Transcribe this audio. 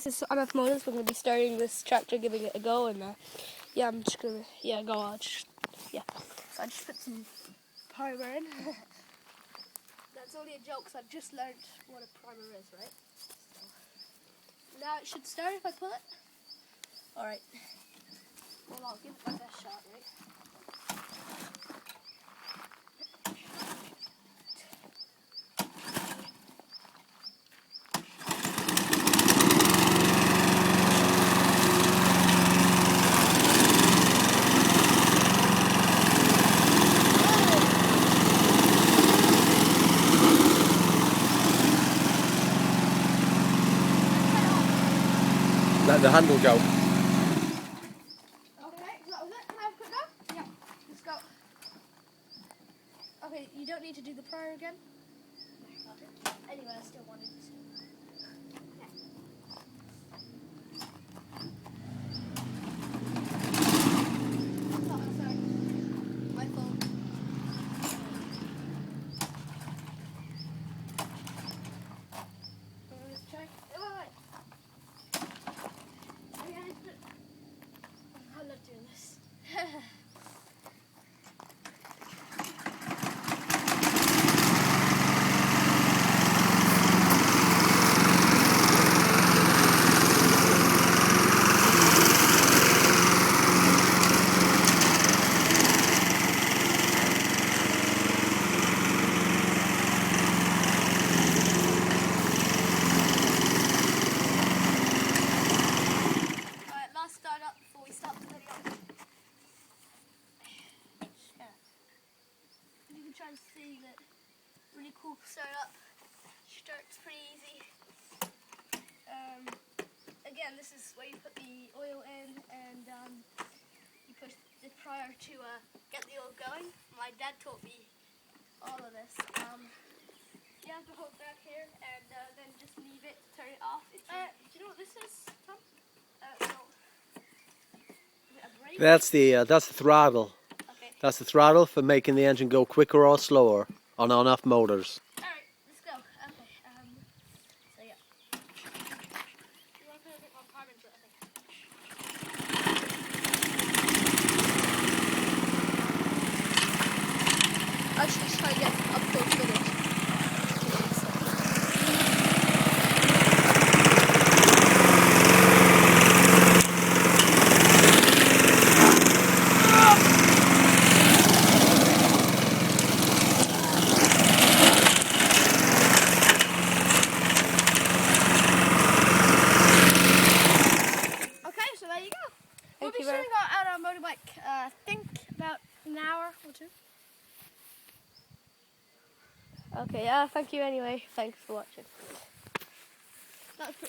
this is MF Motors. We're going to be starting this tractor, giving it a go, and yeah, I'm just going to, go. So I just put some primer in. That's only a joke, because I've just learned what a primer is, right? So, now it should start if I pull it. Alright. Well, I'll give it my best shot, right? Let the handle go. Okay, so that was it. Can I have a quick go? Yeah, let's go. Okay, you don't need to do the prior again. Anyway, I still wanted to. Oh, sorry. My phone. Let's try. I love doing this. Start up before we start the video. You can try and see that really cool startup. Starts pretty easy. Again, this is where you put the oil in and you push the prior to get the oil going. My dad taught me all of this. You have to hold back here and then just leave it, turn it off. Do you know what this is, Tom? No. That's the throttle. Okay. That's the throttle for making the engine go quicker or slower on on-off motors. Alright, let's go. Okay, so yeah. You want to put a bit more carbon to it, I think. I should just try to get up close with it. We'll be shooting out our motorbike, I think about an hour or two. Okay, thank you anyway. Thanks for watching. That was pretty